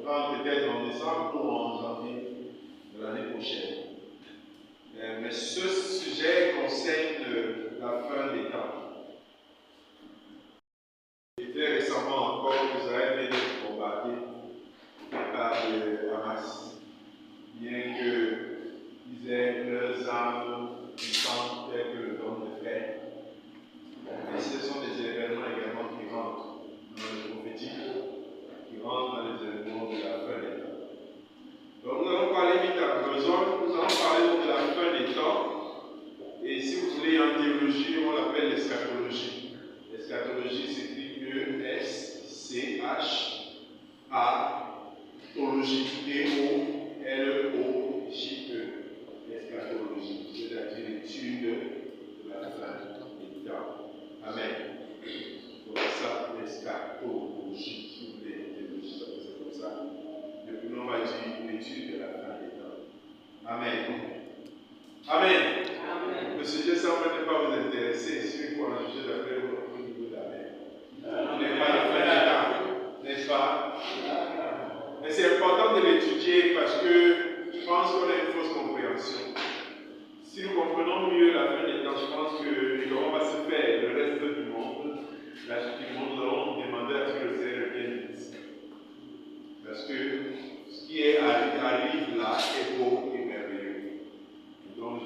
reprendre peut-être en décembre ou en janvier de l'année prochaine. Mais ce sujet concerne la fin des temps. Et très récemment encore, Israël vient d'être bombardé par le Hamas. Bien qu'ils aient leurs armes puissantes telles que le don de fer. Mais ce sont des événements également qui rentrent dans le prophétique, qui rentrent dans les événements de la fin des temps. Donc nous allons parler vite à besoin, nous allons parler donc de la fin des temps. Et si vous voulez en théologie, on l'appelle l'eschatologie. L'eschatologie s'écrit E-S-C-H-A-T-O-L-O-G-E. L'eschatologie, c'est-à-dire l'étude de la fin des temps. Amen. Donc ça, l'eschatologie, si vous voulez en théologie, c'est comme ça. Depuis nous, on va dire l'étude de la fin des temps. Amen. Amen. Le sujet semble ne pas vous intéresser, celui qu'on a jugé d'après au niveau de la mer. On n'est pas la fin des temps, n'est-ce pas? Mais c'est important de l'étudier parce que je pense qu'on a une fausse compréhension. Si nous comprenons mieux la fin des temps, je pense que comment va se faire le reste du monde, la suite du monde, nous allons demander à ce que le Seigneur vienne vite. Parce que ce qui arrive là est beau et merveilleux. Donc,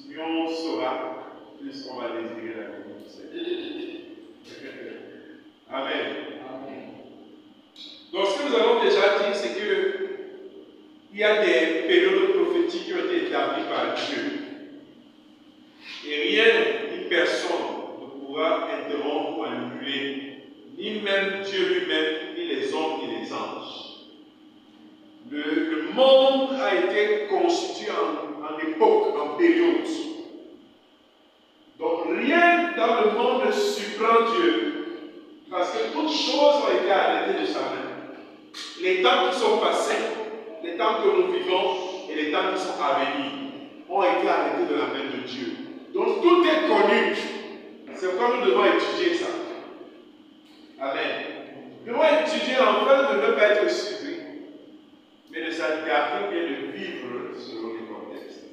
plus on saura, plus on va désirer la vie du Seigneur. Amen. Donc, ce que nous avons déjà dit, c'est qu'il y a des périodes prophétiques qui ont été établies par Dieu. Et rien ni personne ne pourra interrompre ou annuler, ni même Dieu lui-même, ni les hommes, ni les anges. Le monde a été constitué en époque, en période. Donc rien dans le monde ne surprend Dieu, parce que toutes choses ont été arrêtées de sa main. Les temps qui sont passés, les temps que nous vivons et les temps qui sont à venir ont été arrêtés de la main de Dieu. Donc tout est connu. C'est pourquoi nous devons étudier ça. Amen. Nous devons étudier afin de ne pas être surpris, mais de s'adapter et de vivre selon les contextes.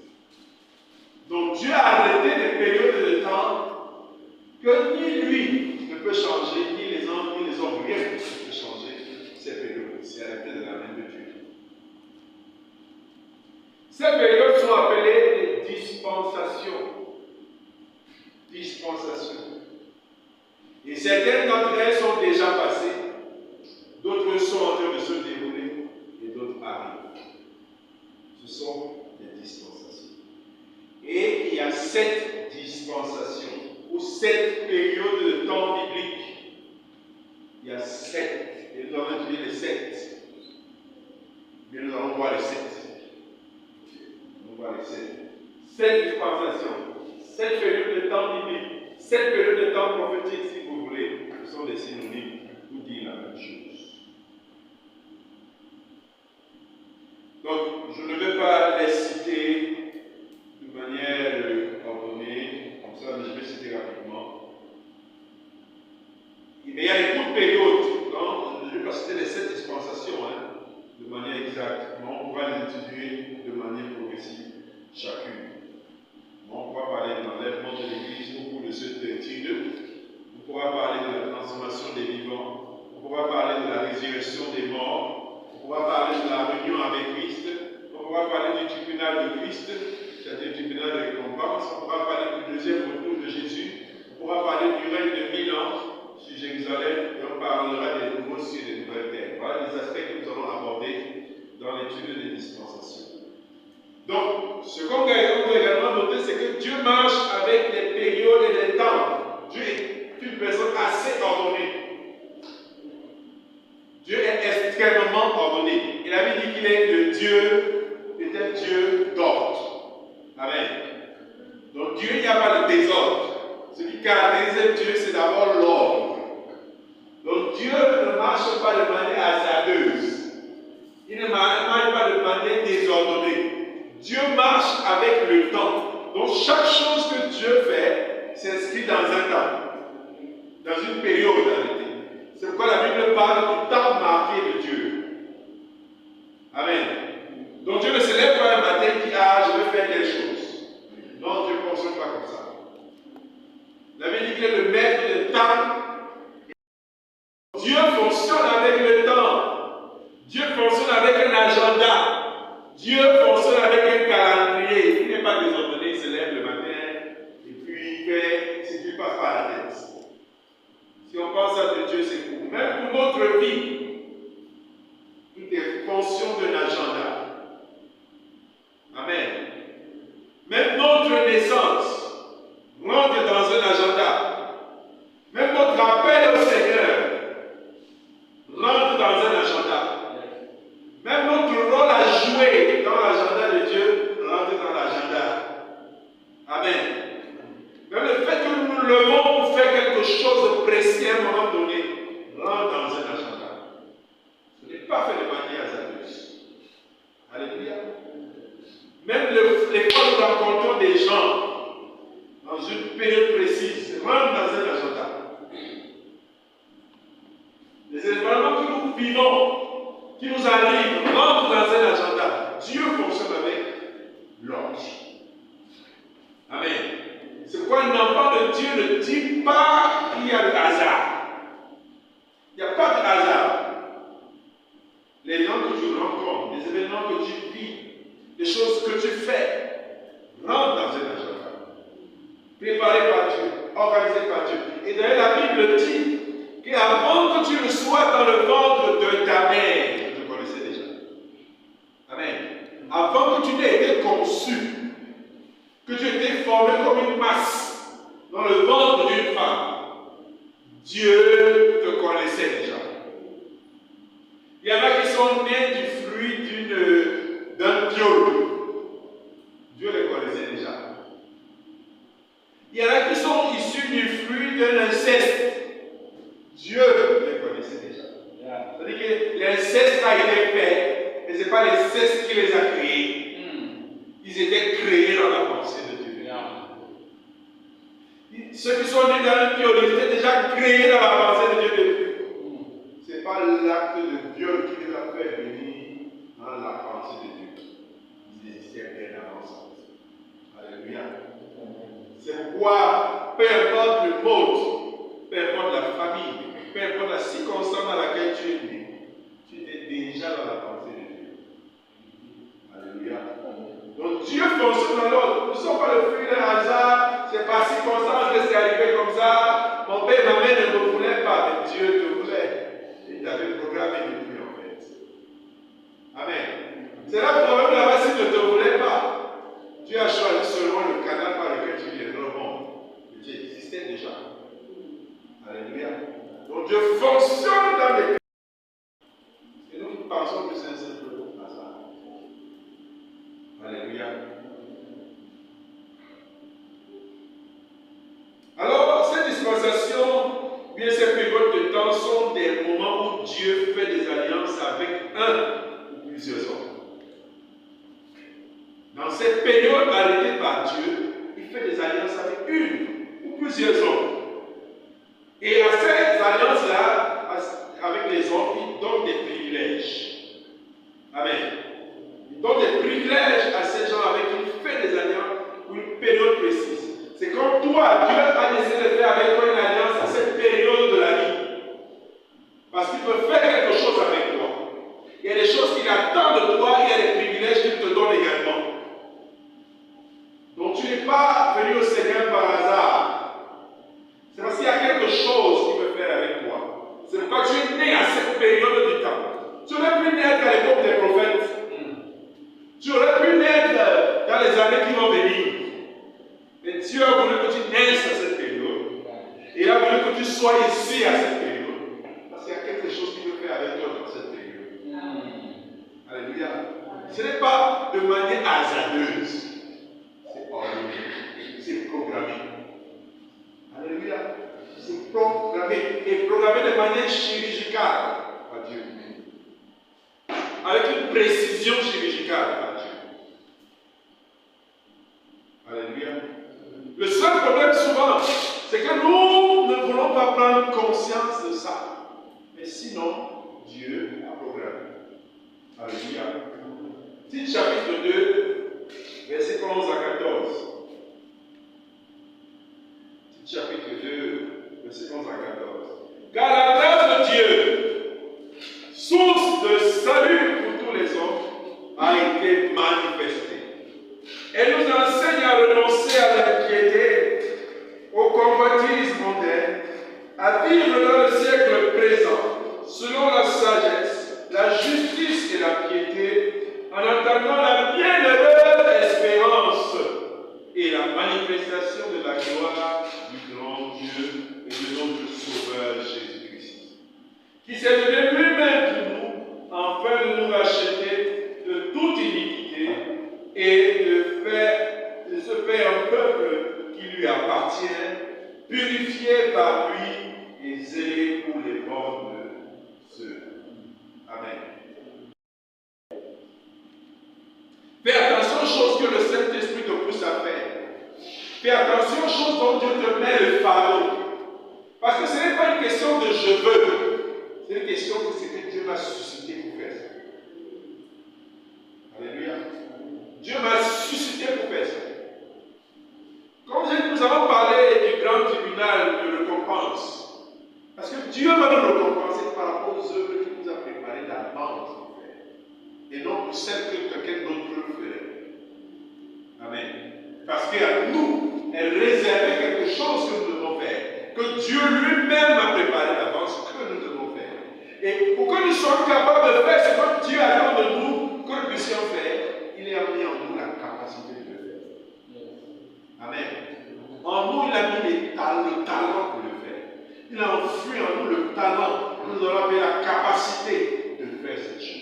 Donc Dieu a arrêté des périodes de temps que ni lui ne peut changer, ni les hommes, rien ne peut changer ces périodes. C'est arrêté de la main de Dieu. Ces périodes sont appelées les dispensations. Et certaines d'entre elles sont déjà passées, d'autres sont en train de se dérouler et d'autres arrivent. Ce sont des dispensations. Et il y a 7 dispensations ou 7 périodes de temps bibliques. Il y a 7. Et nous allons étudier les 7. Mais nous allons voir les 7. Nous allons voir les 7. 7 dispensations. 7 périodes de temps bibliques. 7 périodes de temps prophétiques, si vous voulez. Ce sont des synonymes pour dire la même chose. Donc, je ne vais pas les citer de manière ordonnée, comme ça, mais je vais citer rapidement. Mais il y a les courtes périodes, donc je ne vais pas citer les 7 dispensations de manière exacte, mais on pourra les étudier de manière progressive chacune. On pourra parler de l'enlèvement de l'Église au cours de cette étude. On pourra parler de la transformation des vivants. On pourra parler de la résurrection des morts. On pourra parler de la réunion avec Christ. On pourra parler du tribunal de Christ, c'est-à-dire du tribunal de récompense. On pourra parler du deuxième retour de Jésus. On pourra parler du règne de 1000 ans sur Jérusalem et on parlera des nouveaux cieux et des nouvelles terres. Voilà les aspects que nous allons aborder dans l'étude des dispensations. Donc, ce qu'on peut également noter, c'est que Dieu marche avec des périodes et des temps. Dieu est une personne assez ordonnée. Dieu est extrêmement ordonné. Il avait dit qu'il est le Dieu, était Dieu d'ordre. Amen. Donc Dieu, il n'y a pas de désordre. Ce qui caractérise Dieu, c'est d'abord l'ordre. Donc Dieu ne marche pas de manière hasardeuse. Il ne marche pas de manière désordonnée. Dieu marche avec le temps. Donc chaque chose que Dieu fait s'inscrit dans un temps, dans une période en réalité. C'est pourquoi la Bible parle du temps marqué de Dieu. Amen. Donc Dieu ne se lève pas un matin et dit, ah, je vais faire telle chose. Non, Dieu ne fonctionne pas comme ça. La Bible dit qu'il est le maître du temps. Dieu fonctionne avec le temps. Dieu fonctionne avec un agenda. Dieu fonctionne avec un calendrier. Il n'est pas désordonné, il se lève le matin et puis il fait ce qui ne passe pas à la tête. Si on pense à Dieu, c'est fou. Même pour notre vie, tout est fonction d'un agenda. Amen. Même notre naissance rentre dans un agenda. Même notre appel au Seigneur rentre dans un agenda. Même notre rôle à jouer dans l'agenda de Dieu rentre dans l'agenda. Amen. Même le fait que nous nous levons pour faire quelque chose de précis à un moment donné rentre dans un agenda. Ce n'est pas fait de manière hasardeuse. Alléluia. Même les fois où nous rencontrons des gens dans une période précise rentrent dans un agenda. Les événements que nous vivons, qui nous arrivent, rentrent dans un agenda. Dieu fonctionne avec l'ordre. Amen. C'est pourquoi un enfant de Dieu ne dit pas qu'il y a de hasard. Il n'y a pas de hasard. Les gens que tu rencontres, les événements que tu vis, les choses que tu fais, rentrent dans un agenda. Préparé par Dieu, organisé par Dieu. Et d'ailleurs, la Bible dit qu'avant que tu ne sois dans le ventre de ta mère, tu te connaissais déjà. Amen. Avant que tu n'aies été conçu, que tu étais formé comme une masse dans le ventre d'une femme, Dieu te connaissait déjà. Il y en a qui sont nés du fruit d'un viol. Dieu les connaissait déjà. Il y en a qui sont issus du fruit d'un inceste. Dieu les connaissait déjà. C'est-à-dire que l'inceste a été fait, mais ce n'est pas l'inceste qui les a créés. Ils étaient créés dans la pensée de Dieu. Ceux qui sont nés dans le viol, ils étaient déjà créés dans la pensée de Dieu. Ce n'est pas l'acte de viol qui les a fait venir dans la pensée de Dieu. Ils existaient bien avant ça. Alléluia. C'est pourquoi, peu importe le mode, peu importe la famille, peu importe la circonstance dans laquelle tu es né, tu étais déjà dans la pensée de Dieu. Alléluia. Donc Dieu fonctionne dans l'ordre. Nous ne sommes pas le fruit d'un hasard, c'est par circonstance que c'est arrivé comme ça. Mon père et ma mère ne me voulaient pas, mais Dieu te voulait. Il t'avait programmé depuis en fait. Amen. C'est là le problème là-bas, si tu ne te voulais pas. Dieu a choisi seulement le canal par lequel tu viens dans le monde. Mais tu existais déjà. Alléluia. Donc Dieu fonctionne dans les... Et nous pensons que c'est un simple hasard. Alléluia. Alors, cette dispensation, bien ces périodes de temps sont des moments où Dieu fait des alliances avec un ou plusieurs hommes. Dans cette période arrêtée par Dieu, il fait des alliances avec une ou plusieurs hommes. Et à ces alliances-là, avec les hommes, il donne des privilèges. Amen. Il donne des privilèges à ces gens avec qui il fait des alliances pour une période précise. C'est comme toi, Dieu a décidé de faire avec toi une alliance à cette période de la vie. Parce qu'il veut faire quelque chose avec toi. Il y a des choses qu'il attend de toi, il y a des privilèges qu'il te donne également. Donc tu n'es pas venu au Seigneur par hasard. C'est parce qu'il y a quelque chose qu'il veut faire avec toi. C'est pourquoi tu es né à cette période du temps. Tu aurais pu naître à l'époque des prophètes. Tu aurais pu naître dans les années qui vont venir. Mais Dieu a voulu que tu naisses à cette période. Et il a voulu que tu sois ici à cette période. Parce qu'il y a quelque chose qu'il veut faire avec toi dans cette période. Alléluia. Ce n'est pas de manière hasardeuse. C'est ordonné. C'est programmé. Alléluia. C'est programmé. Et programmé de manière chirurgicale par Dieu. Avec une précision chirurgicale par Dieu. Alléluia. Le seul problème souvent, c'est que nous ne voulons pas prendre conscience de ça. Mais sinon, Dieu a programmé. Alléluia. Tite chapitre 2, versets 11 à 14. Tite chapitre 2, versets 11 à 14. Car la grâce de Dieu, source de salut pour tous les hommes, a été manifestée. Elle nous enseigne à renoncer à l'impiété, au convoitisme mondain, à vivre dans le siècle présent, selon la sagesse, la justice et la piété, en attendant la bienheureuse espérance et la manifestation de la gloire du grand Dieu et de notre Sauveur Jésus-Christ, qui s'est donné lui-même pour nous, afin de nous racheter de toute iniquité et de se faire un peuple qui lui appartient, purifié par lui et zélé pour les bonnes œuvres. Amen. Fais attention aux choses que le Saint-Esprit te pousse à faire. Fais attention aux choses dont Dieu te met le fardeau. Parce que ce n'est pas une question de je veux. C'est une question que c'est que Dieu m'a suscité pour faire ça. Alléluia. Dieu m'a suscité pour faire ça. Comme nous avons parlé du grand tribunal de récompense. Parce que Dieu va nous récompenser par rapport aux œuvres qu'il nous a préparées d'avance. Et non pour celles que quelqu'un d'autre ferait. Amen. Parce qu'à nous, elle réservait quelque chose que nous devons faire, que Dieu lui-même a préparé d'avance, que nous devons faire. Et pour que nous soyons capables de faire ce que Dieu attend de nous, que nous puissions faire, il a mis en nous la capacité de le faire. Amen. En nous, il a mis le talent pour le faire. Il a enfoui en nous le talent. Nous avons la capacité de faire cette chose.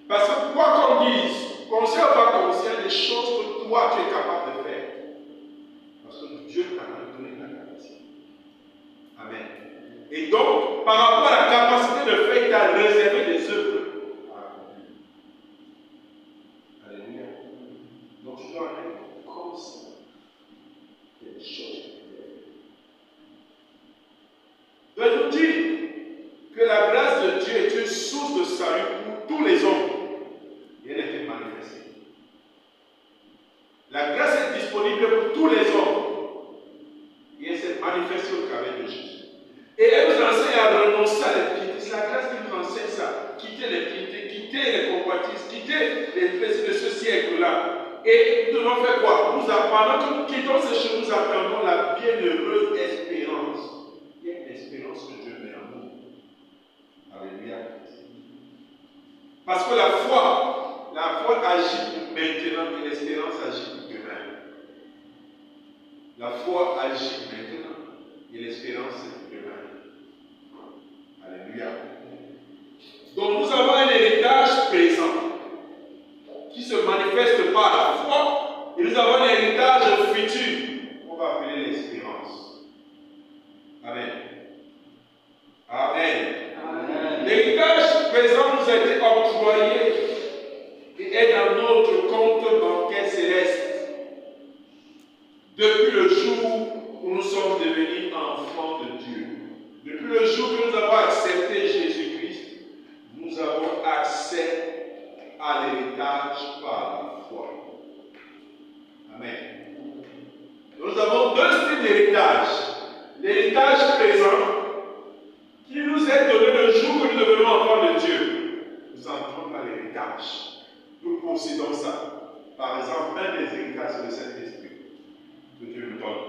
Parce que quoi qu'on dise, conscient ou pas conscient, des choses que toi tu es capable de faire. Parce que Dieu t'a donné la capacité. Amen. Et donc, par rapport à la capacité de faire, il t'a réservé des œuvres. Alléluia. Donc tu dois être conscient des choses. Je vais vous dire que la grâce de Dieu est une source de salut pour tous les hommes. Et elle a été manifestée. La grâce est disponible pour tous les hommes. Et elle s'est manifestée au travers de Jésus. Et elle nous enseigne à renoncer à l'impiété. C'est la grâce qui nous enseigne ça. Quitter l'impiété, quitter les convoitises, quitter les plaisirs de ce siècle-là. Et nous devons faire quoi? Nous apprenons que nous quittons ces choses, nous attendons la bienheureuse espérance. Il y a une espérance que Dieu met en nous. Alléluia. Parce que la foi agit pour maintenant et l'espérance agit pour demain. La foi agit maintenant et l'espérance c'est pour demain. Alléluia. Donc nous avons un héritage présent qui se manifeste par la foi et nous avons un héritage futur qu'on va appeler l'espérance. Amen. Amen. Amen. L'héritage présent nous a été octroyé et est dans notre compte bancaire céleste depuis le jour où nous sommes devenus enfants de Dieu. Depuis le jour que nous avons accepté Jésus-Christ, nous avons accès à l'héritage par la foi. Amen. Nous avons deux styles d'héritage. L'héritage présent qui nous est donné le jour que nous devenons enfants de Dieu. Nous entrons dans l'héritage. Nous possédons ça. Par exemple, un des héritages, c'est le Saint-Esprit que Dieu nous donne.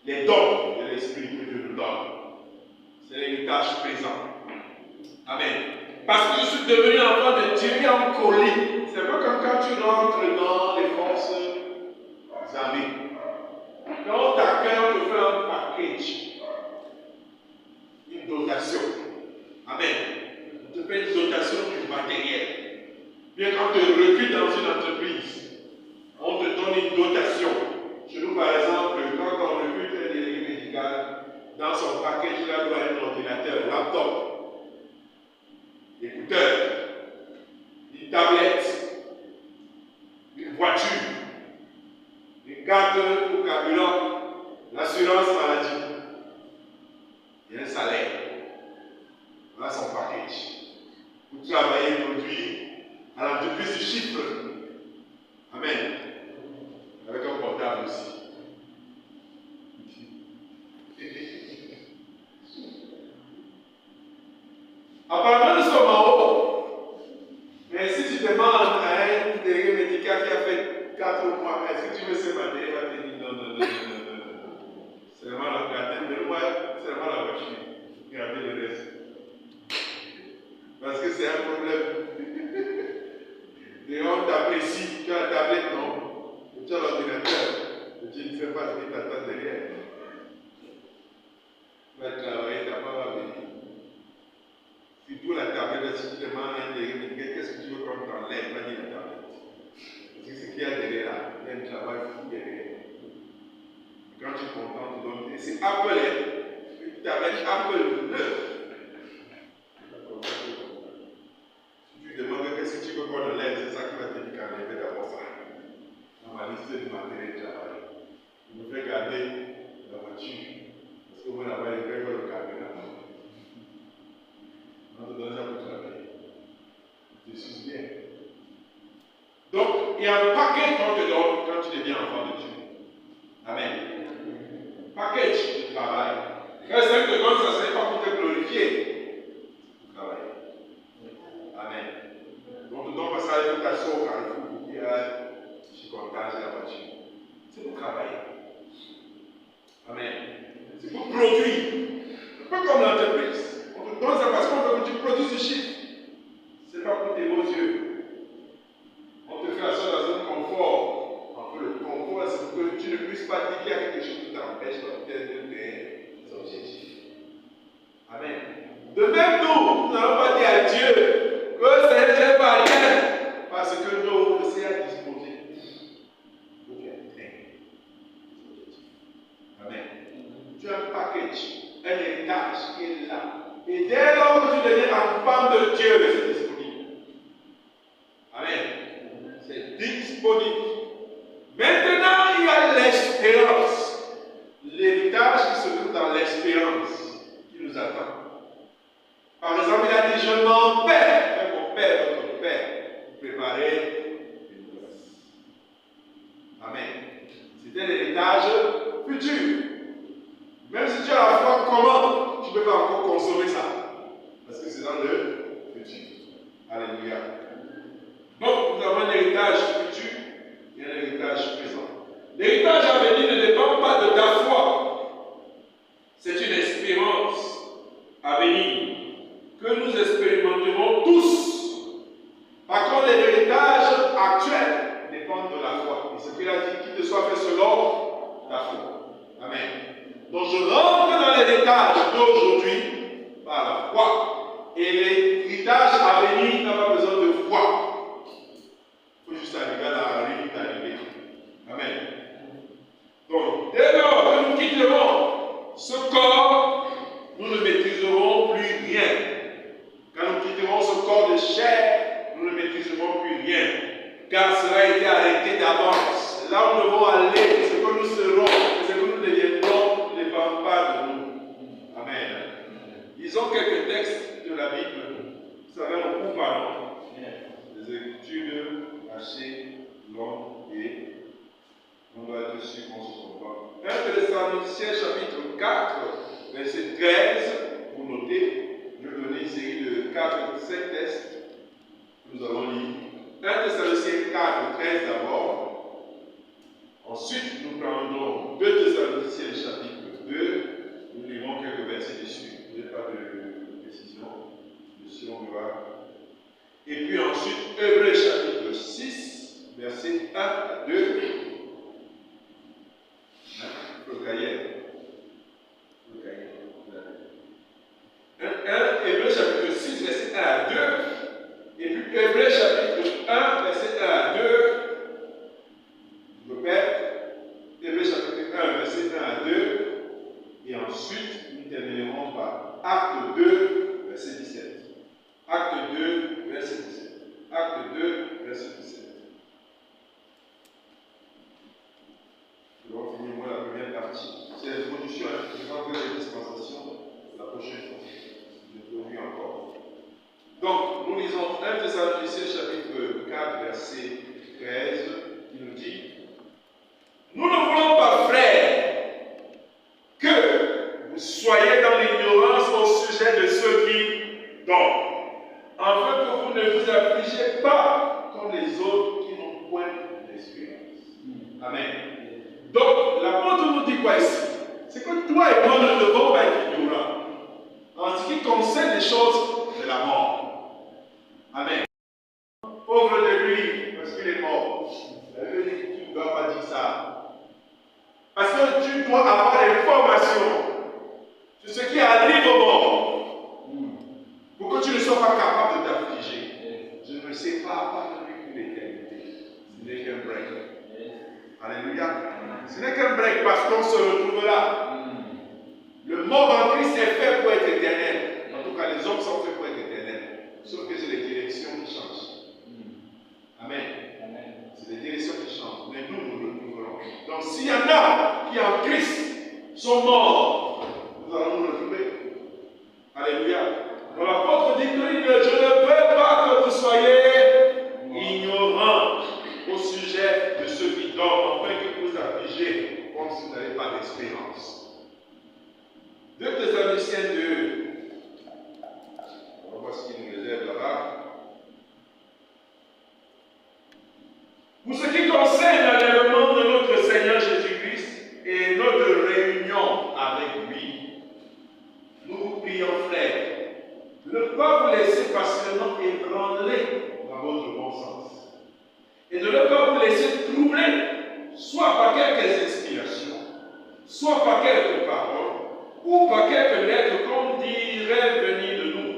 Les dons de l'Esprit que Dieu nous donne. C'est l'héritage présent. Amen. Parce que je suis devenu enfant de Dieu et en colis. C'est pas comme quand tu rentres dans les forces armées. Quand quelqu'un te fait un package, une dotation. Amen. On te fait une dotation du matériel. Bien quand tu recrutes dans une entreprise, on te donne une dotation. Chez nous, par exemple, quand on recrute un délégué médical, dans son package, il doit être un ordinateur, un laptop, écouteur, une tablette, une voiture, une carte pour carburant, l'assurance maladie, et un salaire. Voilà son package. Pour travailler, produire, vas travailler, ta femme va venir. Surtout la tablette, si tu demandes un intérêt, qu'est-ce que tu veux qu'on t'enlève, va dire la tablette. Parce que ce qu'il y a derrière là, il y a un travail fou derrière. Quand tu es content, tu donnes. Et c'est Apple, une tablette Apple neuf. Si tu demandes qu'est-ce que tu veux qu'on enlève, c'est ça qui va te dire qu'enlever d'abord ça. Dans ma liste du matériel de travail. Je me fais garder la voiture. Parce qu'au moins là-bas, il fait le carburant. On te donne ça pour travailler. Tu te suis bien. Donc, il y a un paquet qu'on te donne quand tu deviens enfant de Dieu. Amen. Package de travail. Quand ça te donne, ça ne serait pas pour te glorifier. Pour travailler. Amen. Donc, tu donnes pas ça avec ta soeur, car il faut dire, je suis content, j'ai la voiture. C'est pour travailler. Amen. C'est pour produire. C'est pas comme l'entreprise. On te donne ça parce qu'on veut que tu produises du chiffre. C'est pas pour tes beaux yeux. On te fait la chose dans un confort. Enfin, le confort, c'est pour que tu ne puisses pas dire qu'il y a quelque chose qui t'empêche d'obtenir des objectifs. Amen. De même, nous n'allons pas dire à Dieu que c'est pas rien. Parce que nous, c'est à disposer. Pour qu'il y ait des objectifs. Amen. Tu as un package, un héritage qui est là. Et dès lors que tu deviens enfant de Dieu, c'est disponible. Amen. C'est disponible. Maintenant, il y a l'espérance. L'héritage qui se trouve dans l'espérance qui nous attend. Par exemple, il a dit, je m'en vais avec mon Père, votre Père, pour préparer une place. Amen. C'était l'héritage futur. Même si tu as la foi, comment tu ne peux pas encore consommer ça? Parce que c'est dans le futur. Alléluia. Donc, nous avons un héritage futur et un héritage présent. L'héritage à venir ne dépend pas de ta foi. C'est une espérance à venir que nous expérimenterons tous. Par contre, les héritages actuels dépendent de la foi. Et ce qu'il a dit, qu'il te soit fait selon la foi. Amen. Donc je rentre dans l'héritage d'aujourd'hui par la foi. Et l'héritage à venir n'a pas besoin de foi. Il faut juste arriver à la limite d'arriver. Amen. Donc, dès lors que nous quitterons ce corps, nous ne maîtriserons plus rien. Quand nous quitterons ce corps de chair, nous ne maîtriserons plus rien. Car cela a été arrêté d'avance. Là où nous devons aller, ce que nous serons, ce que nous deviendrons, ne dépend pas de nous. Amen. Lisons quelques textes de la Bible. Vous savez, on coupe alors. Les écritures assez longues et on doit être sûr qu'on se comprend. 1 Thessaloniciens chapitre 4, verset 13. Vous notez, je vais donner une série de 4 ou 7 textes que nous allons lire. 1 Thessaloniciens 4, 13 d'abord. Ensuite, nous prendrons 2 Thessaloniciens chapitre 2. Nous lirons quelques versets dessus. Je n'ai pas de précision. Dessus, on verra. Et puis ensuite, Hébreux chapitre 6, versets 1 à 2. Le cahier. Hébreux chapitre 6, verset 1 à 2. Et puis Hébreux chapitre 1, verset 1 à 2. Je répète. Hébreux chapitre 1, verset 1 à 2. Et ensuite, nous terminerons par Acte 2, verset 17. Acte 2, verset 17. Acte 2, verset 17. Nous allons finir moi la première partie. C'est l'introduction. Je vais pas faire les dispensations la prochaine fois. Je introduis encore. Donc, nous lisons 1 Thessaloniciens chapitre 4, verset 13, qui nous dit: nous ne voulons pas, frères, que vous soyez dans l'ignorance au sujet de ceux qui dorment, afin que vous ne vous affligez pas comme les autres qui n'ont point d'espérance. Amen. Donc, l'apôtre nous dit quoi ici? C'est que toi et moi ne devons pas être ignorants en ce qui concerne les choses de la mort. Amen. Pauvre de lui, parce qu'il est mort. La Bible dit que tu ne dois pas dire ça. Parce que tu dois avoir l'information. Tu C'est ce qui arrive au monde. Pour que tu ne sois pas capable de t'affliger. Je ne sais pas parler une éternité. Ce n'est qu'un break. Alléluia. Ce n'est qu'un break parce qu'on se retrouve là. Le monde en Christ est fait pour être éternel. En tout cas, les hommes sont faits pour être éternels. Sauf que c'est les directions qui changent. Amen. C'est les directions qui changent. Mais nous, nous le trouverons. Donc, s'il y en a qui en Christ sont morts, nous allons nous retrouver. Alléluia. Donc l'apôtre dit que je ne veux pas que vous soyez ignorants au sujet de ceux qui dorment, afin que vous affligez comme si vous n'avez pas d'espérance. 2 Thessaloniciens 2. On va voir ce qu'il nous réserve là-bas. Pour ce qui concerne l'enlèvement de notre Seigneur Jésus-Christ et notre réunion avec lui, nous vous prions, frères, de ne pas vous laisser facilement ébranler dans votre bon sens et de ne pas vous laisser troubler, soit par quelques inspirations, soit par quelques paroles, ou par quelques lettres, comme dirait venir de nous,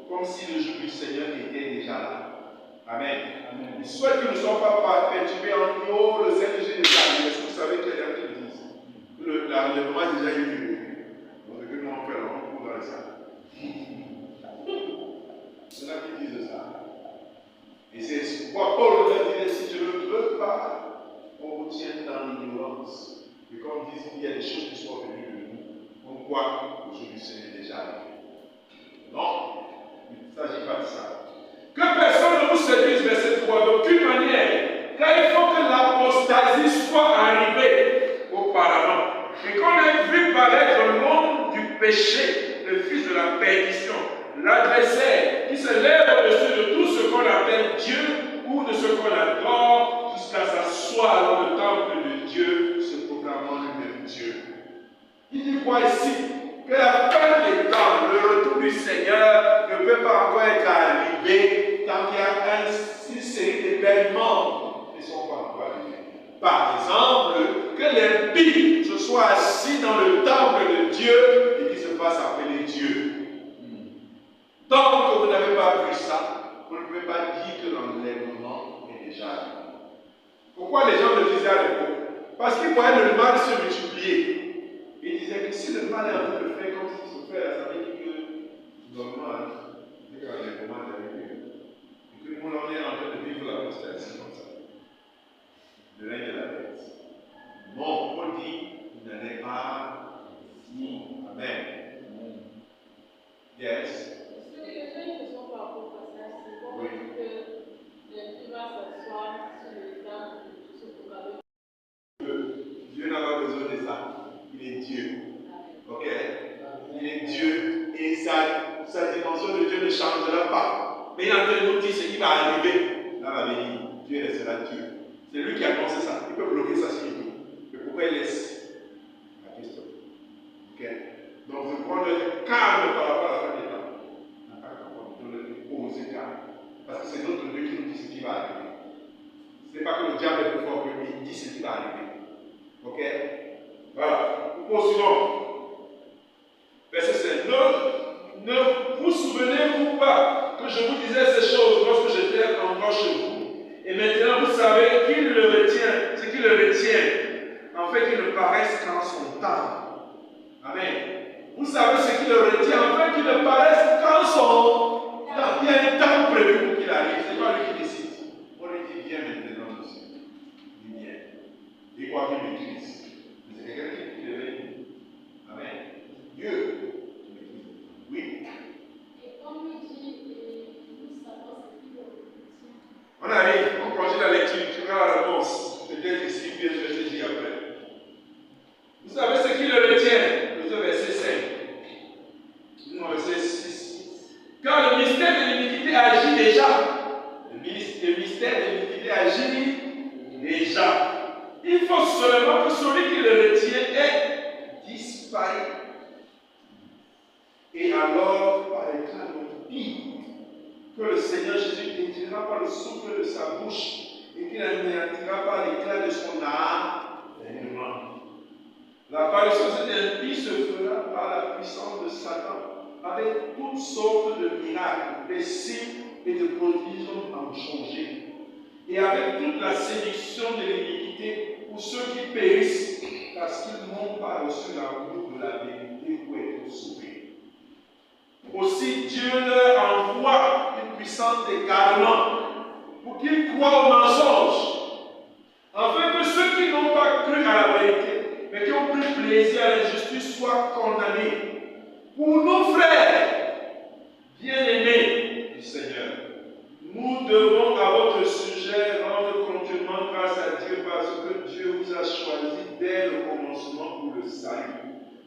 comme si le jour du Seigneur était déjà là. Amen. Il souhaite que nous ne soyons pas perturbés en disant, oh, le Seigneur Jésus est arrivé. Est-ce que vous savez qu'il y a des gens qui disent l'enlèvement est déjà eu. Donc, que nous en faisons, on court dans le sac. C'est là qui disent ça. Et c'est pourquoi Paul disait, si je ne veux pas, on vous tient dans l'ignorance. Et comme disent, il y a des choses qui sont venues de nous. On croit que le jour du Seigneur est déjà arrivé. Non, il ne s'agit pas de ça. Que personne ne vous séduise, verset 3, d'aucune manière, car il faut que l'apostasie soit arrivée auparavant, et qu'on ait vu paraître le monde du péché, le fils de la perdition, l'adversaire, qui se lève au-dessus de tout ce qu'on appelle Dieu ou de ce qu'on adore, jusqu'à s'asseoir dans le temple de Dieu, se proclamant lui-même Dieu. Il dit quoi ici? Que la fin des temps, le retour du Seigneur ne peut pas encore être arrivé tant qu'il y a une série d'événements qui ne sont pas encore arrivés. Par exemple, que les pires se soient assis dans le temple de Dieu et qu'ils se fassent appeler Dieu. Tant que vous n'avez pas vu ça, vous ne pouvez pas dire que l'enlèvement est déjà arrivé. Pourquoi les gens le disaient à l'époque? Parce qu'ils voyaient le mal se multiplier. Ils disaient que si le mal est en train de faire comme si se fait, ça veut dire que normal, c'est que l'enlèvement est arrivé. Et que nous, on est en train de vivre l'apostasie comme ça. Le règne de la bête. Non, on dit, il n'en est pas ici. Amen. Yes. Est-ce que les gens ne sont pas au passage, c'est bon que les va s'asseoir sur le temple de ce programme. Dieu n'a pas besoin de ça. Il est Dieu. Ok? Il est Dieu. Et sa dimension de Dieu ne changera pas. Mais il est en train de nous dire ce qui va arriver dans l'avenir. Dieu restera Dieu. C'est lui qui annonce ça. Il peut bloquer ça sur nous. Mais pourquoi il laisse la question? Ok? Donc je prends le calme par rapport à la fin des temps. On doit le poser calme. Parce que c'est notre Dieu qui nous dit ce qui va arriver. Ce n'est pas que le diable est plus fort que lui, il dit ce qui va arriver. Ok? Voilà. Nous poursuivons. Verset 5. Ne vous souvenez-vous pas que je vous disais ces choses lorsque j'étais encore chez vous? Et maintenant vous savez qu'il le retient, ce qui le retient, en fait qu'il ne paraisse qu'en son temps. Amen. Vous savez ce qui le retient, en fait qu'il ne paraisse qu'en son temps. Il y a un temps prévu pour qu'il arrive, ce n'est pas lui qui décide. On lui dit viens maintenant aussi. Il vient. Il croit qu'il l'utilise. Mais c'est quelqu'un qui le réunit. Amen. Dieu. Oui. Et comme il dit, nous savons ce qui le retient. On arrive, on continue la lecture, tu verras la réponse. Peut-être ici, bien je vais te dire après. Vous savez ce qui le retient? Le verset 5. Non, verset 6. Car le mystère de l'iniquité agit déjà. Le mystère de l'iniquité agit déjà. Il faut seulement que celui qui le retient ait disparu. Et alors, par l'éclat de pire, que le Seigneur Jésus détruira par le souffle de sa bouche et qu'il anéantira par l'éclat de son âme. L'apparition de cet esprit se fera par la puissance de Satan, avec toutes sortes de miracles, des signes et de prodiges inchangés, et avec toute la séduction de l'iniquité pour ceux qui périssent, parce qu'ils n'ont pas reçu l'amour de la vérité pour être sauvés. Aussi, Dieu leur envoie une puissance d'égarement pour qu'ils croient au mensonge, afin que ceux qui n'ont pas cru à la vérité, mais qui ont pris plaisir à l'injustice, soient condamnés. Pour nos frères, bien-aimés du Seigneur, nous devons à votre sujet rendre continuellement grâce à Dieu parce que Dieu vous a choisi dès le commencement pour le salut,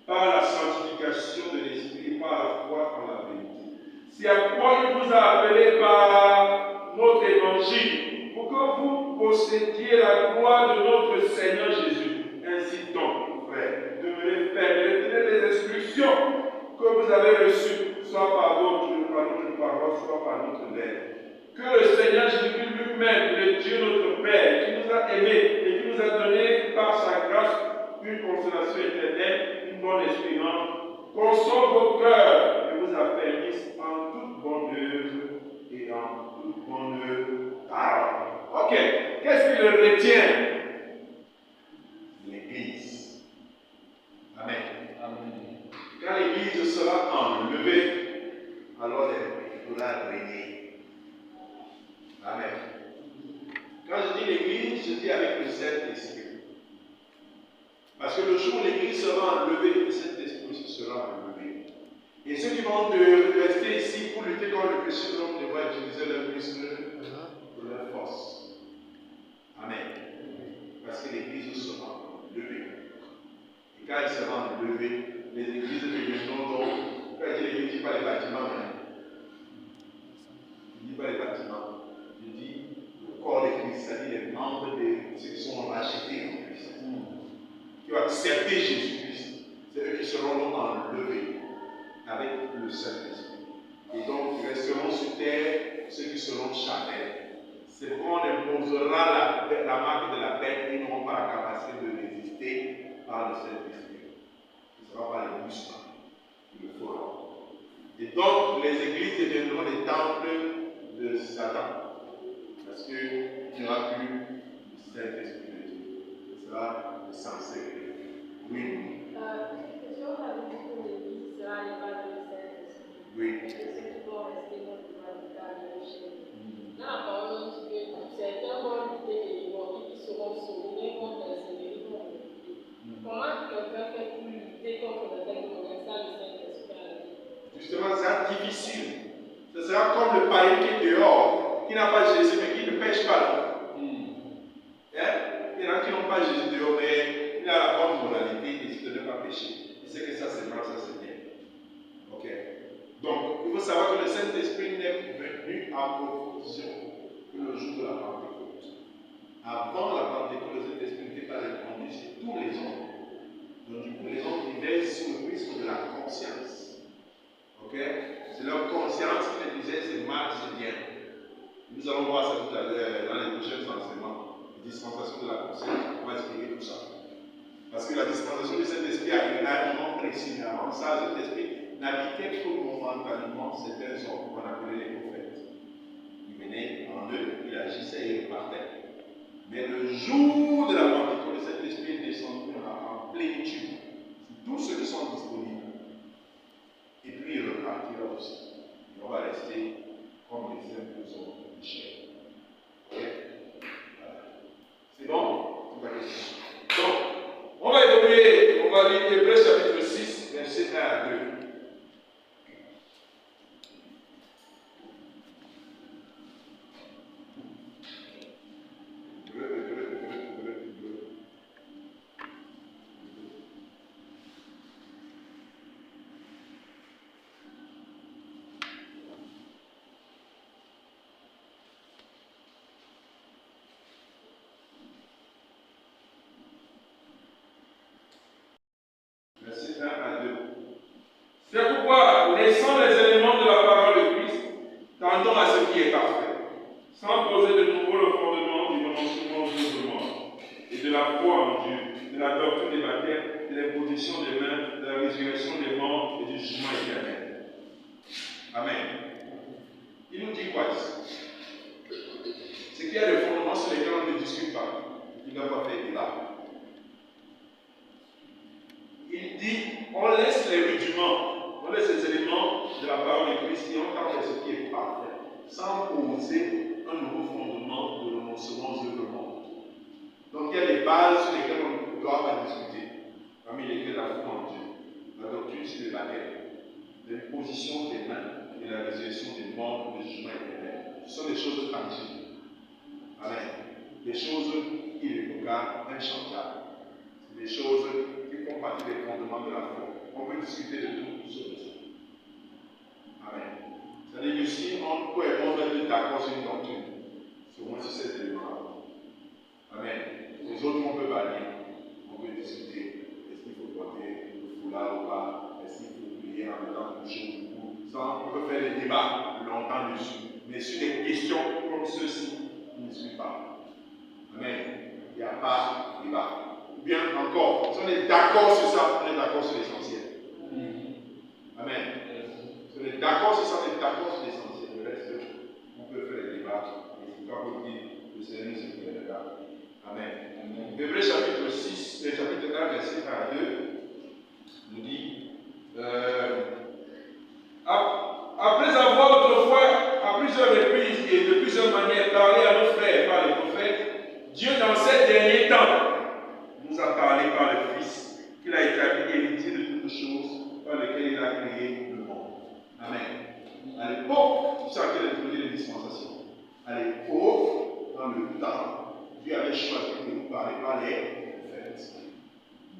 par la sanctification de l'Esprit, par la foi en la vérité. C'est à quoi il vous a appelé par notre évangile, pour que vous possédiez la gloire de notre Seigneur Jésus. Ainsi donc, frères, demeurez fermes, retenez les instructions que vous avez reçues, soit par notre parole, soit par notre lettre. Que le Seigneur Jésus lui-même, le Dieu notre Père, qui nous a aimés et qui nous a donné par sa grâce une consolation éternelle, une bonne espérance, console vos cœurs et vous affermisse en toute bonne œuvre et en toute bonne parole. Ok, qu'est-ce qui le retient? L'Église. Amen. Amen. Quand l'Église sera enlevée, alors elle pourra régner. Amen. Quand je dis l'Église, je dis avec le Saint-Esprit. Parce que le jour où l'Église sera enlevée, le Saint-Esprit sera enlevé. Et ceux qui vont rester ici pour lutter contre le péché de l'homme devront utiliser leur muscle pour leur force. Amen. Parce que l'Église sera enlevée. Et quand elle sera enlevée, les églises deviendront donc, quand je dis l'église, je ne dis pas les bâtiments. Je ne dis pas les bâtiments. Je dis le corps de Christ, c'est-à-dire les membres de ceux qui sont rachetés en Christ, qui ont accepté Jésus-Christ. C'est eux qui seront enlevés avec le Saint-Esprit. Et donc, ils resteront sur terre ceux qui seront charnels. C'est pourquoi on imposera la marque de la bête et ils n'auront pas la capacité de résister par le Saint-Esprit. Ce ne sera pas les muscles qui le feront. Et donc, les églises deviendront des temples de Satan. Parce qu'il n'y aura plus le Saint-Esprit de Dieu. Ce sera le sang-sacré. Oui. Si on avait dit que l'église sera les pas de Saint-Esprit, oui. et que ceux qui vont rester dans le radical de l'échelle. Dans la parole, on dit que certains vont lutter et qui seront sauvés, vont persévérer, vont lutter. Comment quelqu'un fait pour lutter contre le fait de connaissance du Saint-Esprit à la vie? Justement, c'est difficile. Ce sera comme le païen qui est dehors, qui n'a pas Jésus, mais qui ne pêche pas. Il y en a qui n'ont pas Jésus dehors, mais il a la bonne moralité, il décide de ne pas pécher. Il sait que ça c'est mal, ça c'est bien. Ok. Donc, il faut savoir que le Saint-Esprit n'est venu à proportion que le jour de la Pentecôte. Avant la Pentecôte, le Saint-Esprit n'était pas répandu sur tous les hommes. Donc, du coup, les hommes vivaient sous le prisme de la conscience. Ok? C'est leur conscience qui les disait c'est mal, c'est bien. Nous allons voir ça tout à l'heure dans les prochains enseignements. La dispensation de la conscience, on va expliquer tout ça. Parce que la dispensation du Saint-Esprit arrive à un moment précis. Avant ça, le Saint-Esprit n'habitait que momentanément certains hommes qu'on appelait les prophètes. Il venait en eux, il agissait et il repartait. Mais le jour de la Pentecôte, le Saint-Esprit est descendu en plénitude sur tous ceux qui sont disponibles. Et puis il repartira aussi. Et on va rester comme les simples hommes de chair. Ok? Voilà. C'est bon? Donc, on va évoluer, on va lire Hébreux chapitre 6, verset 1 à 2. Verset 1 à 2. C'est pourquoi, laissant les éléments de la parole de Christ, tendons à ce qui est parfait, sans poser de nouveau le fondement du commencement au jugement, et de la foi en Dieu, de la doctrine des baptêmes, de discute pas. Il ne doit pas faire débat. Il dit, on laisse les rudiments, on laisse les éléments de la parole de Christ et on tend vers ce qui est parfait, sans poser un nouveau fondement de renoncement aux œuvres mortes. Donc il y a des bases sur lesquelles on ne doit pas discuter, parmi lesquelles la foi en Dieu, la doctrine sur les baptêmes, l'imposition des mains et la résurrection des morts pour le jugement éternel. Ce sont des choses tangibles. Amen. Des choses irrévocables, inchangeables. C'est des choses qui font partie des fondements de la foi. On peut discuter de tout sur ça. Amen. C'est-à-dire que si on peut être d'accord sur une doctrine, c'est au moins sur ces éléments-là. Amen. Les autres, on peut balayer. On peut discuter. Est-ce qu'il faut porter le foulard ou pas? Est-ce qu'il faut prier en mettant coucher au bout? Ça, on peut faire des débats longtemps dessus. Mais sur des questions comme ceux-ci, on ne discute pas. Amen. Il n'y a pas de débat. Ou bien encore, si on est d'accord sur ça, on est d'accord sur l'essentiel. Amen. Si on est d'accord sur ça, on est d'accord sur l'essentiel. Le reste, on peut faire des débats. Et c'est pas pour dire que le Seigneur nous éclairera. Amen. Hébreux chapitre 6, chapitre 1, verset 1 à 2, nous dit après avoir autrefois, à plusieurs reprises et de plusieurs manières, parlé à nos frères par les prophètes, Dieu, dans ces derniers temps, nous a parlé par le Fils, qu'il a établi héritier de toutes choses, par lesquelles il a créé le monde. Amen. À l'époque, tu sais à quelle introduit les dispensations. À l'époque, dans le temps, Dieu avait choisi de nous parler par les prophètes.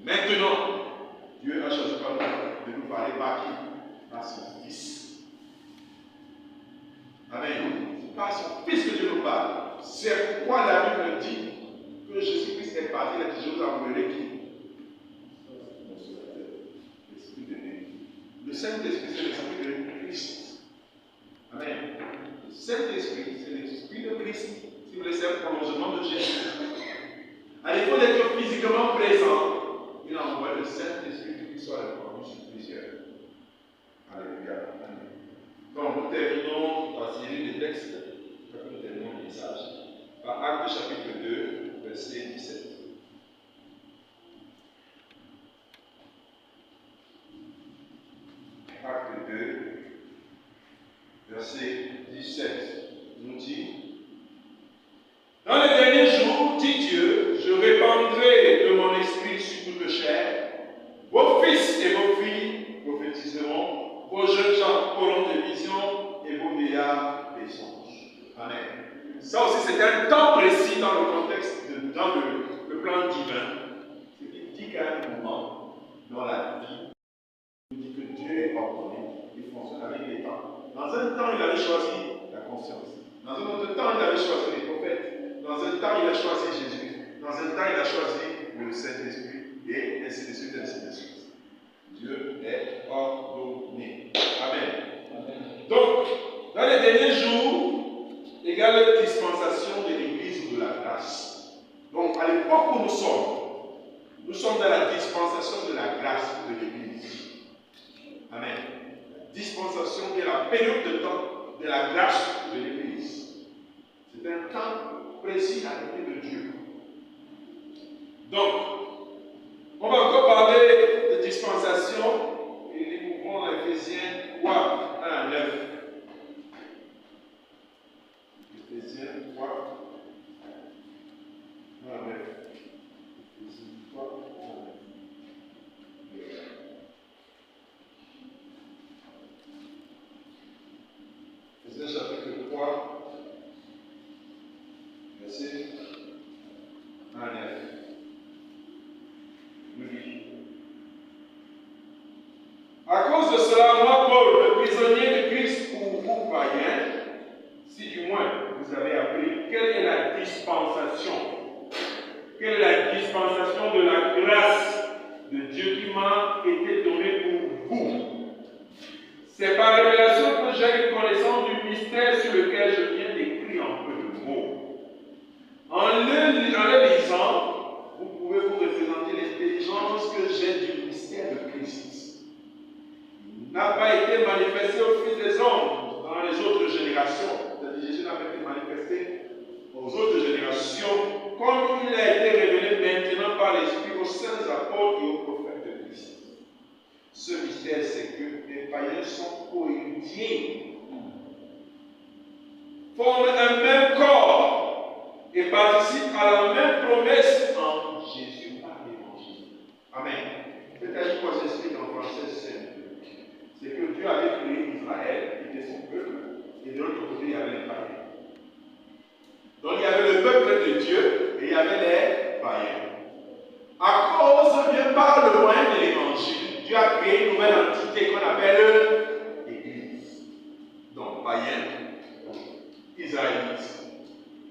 Maintenant, Dieu a choisi de nous parler par qui? Par son Fils. Amen. C'est par son Fils que Dieu nous parle. C'est pourquoi la Bible dit que Jésus-Christ est parti, il a dit, je vous enverrai qui? L'Esprit de Dieu. Le Saint-Esprit, c'est l'Esprit de Christ. Amen. Le Saint-Esprit, c'est l'Esprit de Christ. Si vous laissez un prolongement de Jésus. À défaut d'être physiquement présent, il a envoyé le Saint-Esprit qui soit répandu sur plusieurs. Alléluia. Amen. Donc, nous terminons la série des textes, nous terminons le message, par Actes chapitre 2, verset 17. Actes 2, verset 17, nous dit: dans les derniers jours, dit Dieu, je répandrai de mon esprit sur toute chair. Vos fils et vos filles prophétiseront, vos jeunes gens auront des visions et vos vieillards des songes. Amen. Ça aussi, c'est un temps précis dans le contexte, dans le plan divin. C'est qu'il dit qu'à un moment dans la vie, il dit que Dieu est ordonné, il fonctionne avec les temps. Dans un temps, il avait choisi la conscience. Dans un autre temps, il avait choisi les prophètes. Dans un temps, il a choisi Jésus. Dans un temps, il a choisi le Saint-Esprit. Et ainsi de suite, ainsi de suite. Dieu est ordonné. Amen. Amen. Donc, dans les derniers jours, égale dispensation de l'Église ou de la grâce. Donc, à l'époque où nous sommes dans la dispensation de la grâce de l'Église. Amen. Dispensation qui est la période de temps de la grâce de l'Église. C'est un temps précis à côté de Dieu. Donc, on va encore parler de dispensation et nous ouvrons dans Éphésiens 3, 1 à 9. Éphésiens 3, 1 à 9. Éphésiens 3, 1 à 9. Éphésiens chapitre 3, verset 1 à 9. À cause de cela, moi, Paul, le prisonnier de Christ pour vous, païens, si du moins vous avez appris quelle est la dispensation, quelle est la dispensation de la grâce de Dieu qui m'a été donnée pour vous. C'est par révélation que j'ai une connaissance du mystère sur lequel je viens d'écrire en peu de mots. En le lisant, vous pouvez vous représenter l'intelligence que j'ai du mystère de Christ. Il n'a pas été manifesté au fil des hommes dans les autres générations. C'est-à-dire Jésus n'a pas été manifesté aux autres générations comme il a été révélé maintenant par l'Esprit aux saints apôtres et aux prophètes de Christ. Ce mystère, c'est que les païens sont cohéritiers, forment un même corps et participent à la même promesse en Jésus par l'Évangile. Amen. C'est-à-dire quoi j'explique en français simple. C'est que Dieu avait créé Israël, qui était son peuple, et de l'autre côté, il y avait les païens. Donc il y avait le peuple de Dieu et il y avait les païens. À cause, bien par le moyen de l'Évangile, Dieu a créé une nouvelle entité qu'on appelle l'Église. Donc païens, Israélites.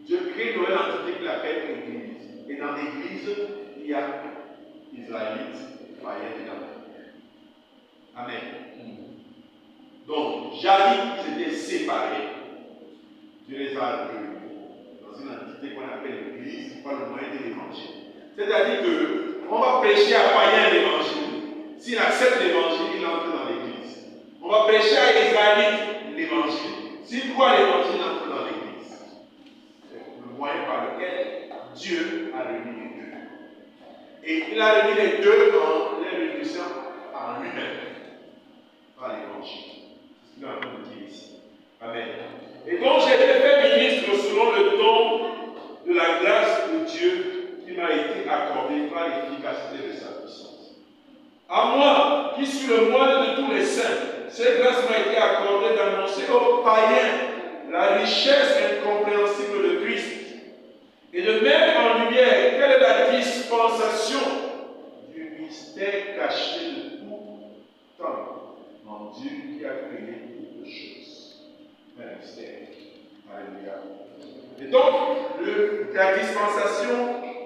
Dieu crée une nouvelle entité qu'il appelle l'Église. Et dans l'Église, il y a Israélites, païens dedans. Amen. Donc, jadis, ils étaient séparés. Dieu les a réunis dans une entité qu'on appelle l'Église par le moyen de l'Évangile. C'est-à-dire qu'on va prêcher à païen l'évangile. S'il accepte l'évangile, il entre dans l'église. On va prêcher à Israélite l'évangile. S'il croit l'évangile, il entre dans l'église. C'est le moyen par lequel Dieu a réuni les deux. Et il a réuni les deux en les réunissant en lui-même par l'évangile. C'est ce qu'il est en train de dire ici. Amen. Et donc j'ai été fait ministre selon le don de la grâce de Dieu qui m'a été accordé par l'efficacité de sa puissance. À moi, qui suis le moine de tous les saints, cette grâce m'a été accordée d'annoncer aux païens la richesse incompréhensible de Christ et de mettre en lumière quelle est la dispensation du mystère caché de tout temps en Dieu qui a créé toutes choses. Un mystère. Alléluia. Et donc, la dispensation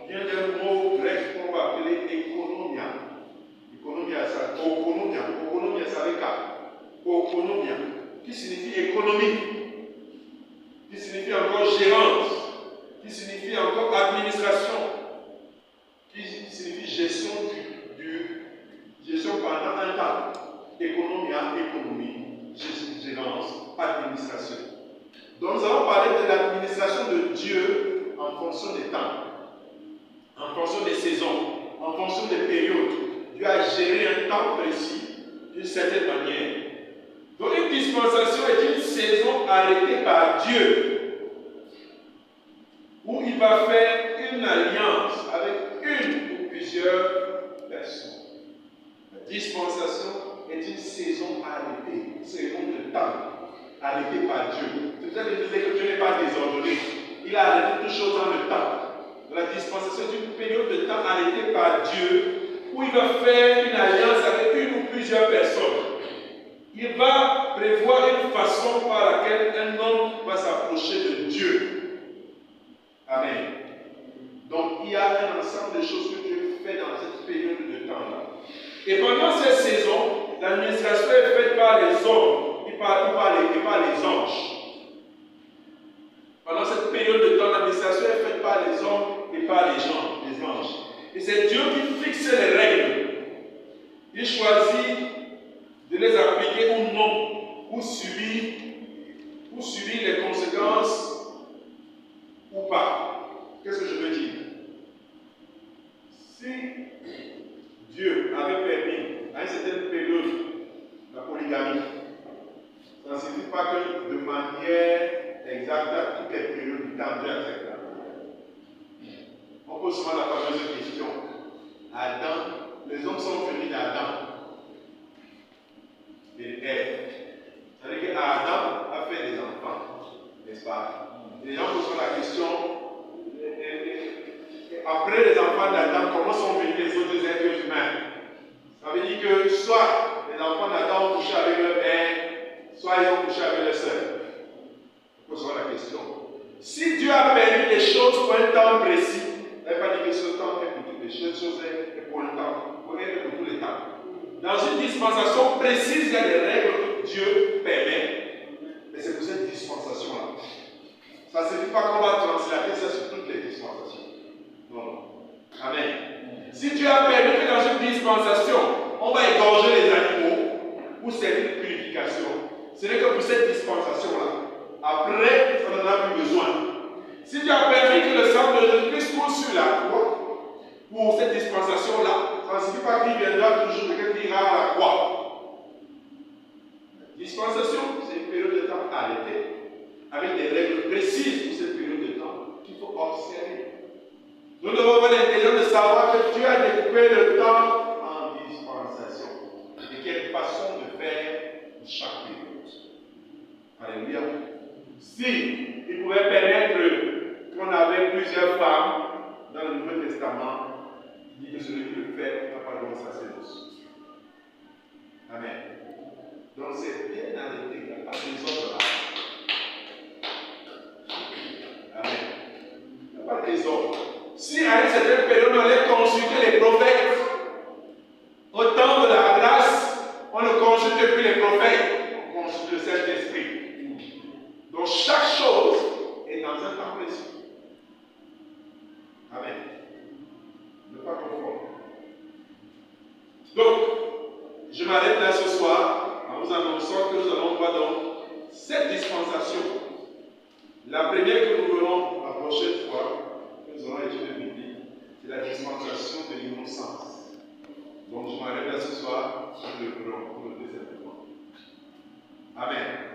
vient d'un mot grec qu'on va appeler économia. Économia, ça, okonomia, ça veut dire okonomia, qui signifie économie, qui signifie encore gérance, qui signifie encore administration, qui signifie gestion gestion pendant un temps. Économia, économie, gérance, administration. Donc nous allons parler de l'administration de Dieu en fonction des temps, en fonction des saisons, en fonction des périodes. Dieu a géré un temps précis d'une certaine manière. Donc une dispensation est une saison arrêtée par Dieu, où il va faire une alliance avec une ou plusieurs personnes. La dispensation est une saison arrêtée, une saison de temps arrêtée par Dieu. C'est pour ça que je disais que Dieu n'est pas désordonné. Il a arrêté toutes choses dans le temps. La dispensation est une période de temps arrêtée par Dieu où il va faire une alliance avec une ou plusieurs personnes. Il va prévoir une façon par laquelle un homme va s'approcher de Dieu. Amen. Donc il y a un ensemble de choses que Dieu fait dans cette période de temps-là. Et pendant cette saison, l'administration est faite par les hommes et par les anges. Pendant cette période de temps, l'administration est faite par les hommes et par les anges. Et c'est Dieu qui fixe les règles. Il choisit de les appliquer ou non, ou subir les conséquences ou pas. Qu'est-ce que je veux dire? Si Dieu avait permis à une certaine période la polygamie, ça ne signifie pas que de manière exacte à toutes les périodes du temps Dieu accepte la polygamie. On pose souvent la fameuse question. Adam, les hommes sont venus d'Adam et Ève. C'est-à-dire qu'Adam a fait des enfants, n'est-ce pas? Les gens posent la question, après les enfants d'Adam, comment sont venus les autres êtres humains? Ça veut dire que soit les enfants d'Adam ont couché avec leur mère, soit ils ont couché avec leur sœur. On pose la question. Si Dieu a permis les choses pour un temps précis, il n'a pas dit que ce temps est pour toutes les choses, est pour un temps, pour être pour tous les temps. Dans une dispensation précise, il y a des règles que Dieu permet, mais c'est pour cette dispensation-là. Ça ne signifie pas qu'on va translater ça sur toutes les dispensations. Non. Amen. Si Dieu a permis que dans une dispensation, on va égorger les animaux pour servir de purification, ce n'est que pour cette dispensation-là. Après, ça n'en a plus besoin. Si Dieu a permis que le sang de Jésus-Christ coule sur la croix, pour cette dispensation-là, ça ne signifie pas qu'il viendra toujours quelqu'un qui ira à la croix. Dispensation, c'est une période de temps arrêtée, avec des règles précises pour cette période de temps qu'il faut observer. Nous devons avoir l'intelligence de savoir que Dieu a découpé le temps en dispensation. Et quelle façon de faire chaque période. Alléluia. Si il pouvait permettre qu'on avait plusieurs femmes dans le Nouveau Testament, il dit que celui qui le fait n'a pas de sacerdoce. Amen. Donc c'est bien arrêté, il n'y a pas de désordre là. Amen. Il n'y a pas de désordre. Si à une certaine période on allait consulter les prophètes, au temps de la grâce, on ne consulte plus les prophètes, on consulte le Saint-Esprit. Donc chaque chose est dans un temps précis. Amen. Ne pas confondre. Donc, je m'arrête là ce soir en vous annonçant que nous allons voir donc cette dispensation. La première que nous verrons la prochaine fois, que nous allons étudier le midi, c'est la dispensation de l'innocence. Donc, je m'arrête là ce soir, je le verrai pour le deuxième point. Amen.